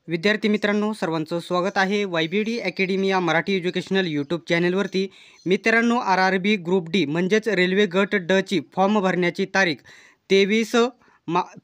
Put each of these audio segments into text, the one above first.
विद्यार्थी मित्रांनो, सर्वांचं स्वागत आहे YBD अकॅडमी या मराठी एज्युकेशनल यूट्यूब चॅनलवरती. मित्रांनो, RRB ग्रुप डी म्हणजेच रेल्वे गट ड ची फॉर्म भरण्याची तारीख 23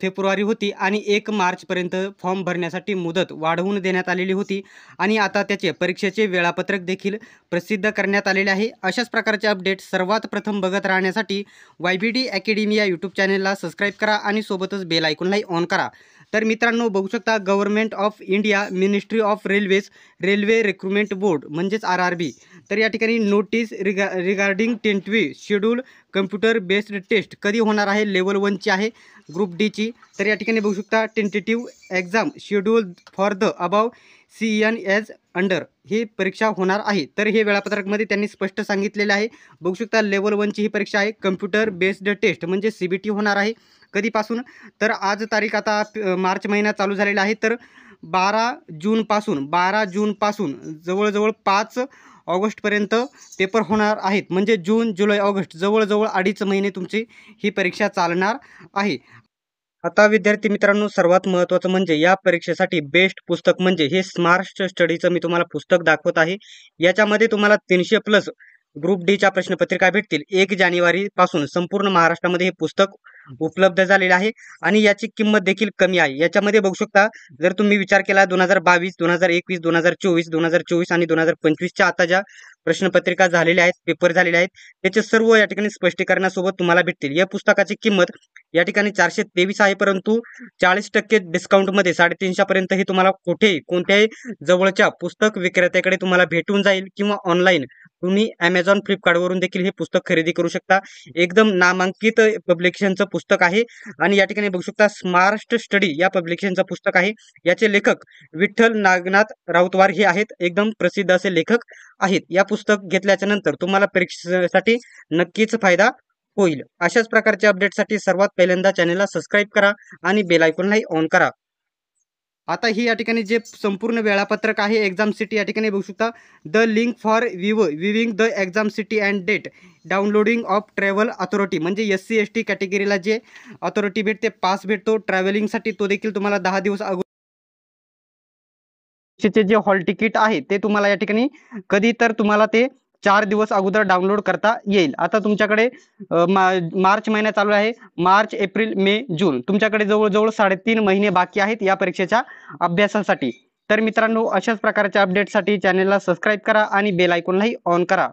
फेब्रुवारी होती आणि 1 मार्चपर्यंत फॉर्म भरण्यासाठी मुदत वाढवून देण्यात आलेली होती आणि आता त्याचे परीक्षेचे वेळापत्रक देखील प्रसिद्ध करण्यात आलेले आहे. अशाच प्रकारचे अपडेट सर्वात प्रथम बघत राहण्यासाठी YBD अकॅडमी या यूट्यूब चॅनलला सबस्क्राईब करा आणि सोबतच बेल आयकॉनलाही ऑन करा. तर मित्रांनो, बघू शकता government of India, ministry of railways, railway recruitment board म्हणजेच RRB. तर या ठिकाणी notice regarding 10th schedule computer based test कधी होणार आहे, लेवल 1ची आहे ग्रुप डीची. तर या ठिकाणी बघू शकता tentative exam schedule for the above CN under ही परीक्षा होणार आहे. तर हे वेळापत्रकमध्ये त्यांनी स्पष्ट सांगितलेले आहे. बघू शकता लेवल 1ची ही परीक्षा आहे, कम्प्युटर बेस्ड टेस्ट म्हणजे CBT होणार आहे. कधीपासून, तर आज तारीख आता मार्च महिना चालू झालेला आहे. तर 12 जूनपासून जवळजवळ 5 ऑगस्टपर्यंत पेपर होणार आहेत. म्हणजे जून, जुलै, ऑगस्ट जवळजवळ 2.5 महिने तुमची ही परीक्षा चालणार आहे. आता विद्यार्थी मित्रांनो, सर्वात महत्त्वाचं म्हणजे या परीक्षेसाठी बेस्ट पुस्तक म्हणजे हे स्मार्ट स्टडीचं मी तुम्हाला पुस्तक दाखवत आहे. याच्यामध्ये तुम्हाला 300+ ग्रुप डीच्या प्रश्नपत्रिका भेटतील. 1 जानेवारी पासून संपूर्ण महाराष्ट्रामध्ये हे पुस्तक उपलब्ध झालेले आहे आणि याची किंमत देखील कमी आहे. याच्यामध्ये बघू शकता, जर तुम्ही विचार केला 2022, 2021, 2024, 2024 आणि 2025च्या आता ज्या प्रश्नपत्रिका झालेल्या आहेत, पेपर झालेले आहेत, त्याचे सर्व या ठिकाणी स्पष्टीकरणासोबत तुम्हाला भेटतील. या पुस्तकाची किंमत या ठिकाणी 423 आहे, परंतु 40% डिस्काउंटमध्ये 350 पर्यंत हे तुम्हाला कुठेही कोणत्याही जवळच्या पुस्तक विक्रेत्याकडे तुम्हाला भेटून जाईल किंवा ऑनलाईन तुम्ही Amazon, फ्लिपकार्टवरून देखील हे पुस्तक खरेदी करू शकता. एकदम नामांकित पब्लिकेशनचं पुस्तक आहे आणि या ठिकाणी बघू शकता स्मार्ट स्टडी या पब्लिकेशनचं पुस्तक आहे. याचे लेखक विठ्ठल नागनाथ राऊतवार हे आहेत, एकदम प्रसिद्ध असे लेखक आहेत. या पुस्तक घेतल्याच्या नंतर तुम्हाला परीक्षेसाठी नक्कीच फायदा होईल. अशाच प्रकारचे अपडेटसाठी सर्वात पहिल्यांदा चॅनलला सबस्क्राईब करा आणि बेल आयकॉनलाही ऑन करा. आता ही या ठिकाणी जे संपूर्ण वेळापत्रक आहे एक्झाम सिटी, या ठिकाणी बघू शकता the link for viewing the exam city and date, downloading of travel authority म्हणजे SC ST कॅटेगरीला जे अथॉरिटी भेटते, पास भेटतो ट्रॅव्हलिंगसाठी, तो देखील तुम्हाला 10 दिवस अगोदरचे जे हॉल तिकीट आहे ते तुम्हाला या ठिकाणी कधी तर तुम्हाला ते 4 दिवस अगोदर डाउनलोड करता येईल. आता तुमच्याकडे मार्च महिना चालू आहे, मार्च, एप्रिल, मे, जून, तुमच्याकडे जवळजवळ 3.5 महिने बाकी आहेत या परीक्षेच्या अभ्यासासाठी. तर मित्रांनो, अशाच प्रकारच्या अपडेटसाठी चॅनलला सबस्क्राईब करा आणि बेल आयकॉनलाही ऑन करा.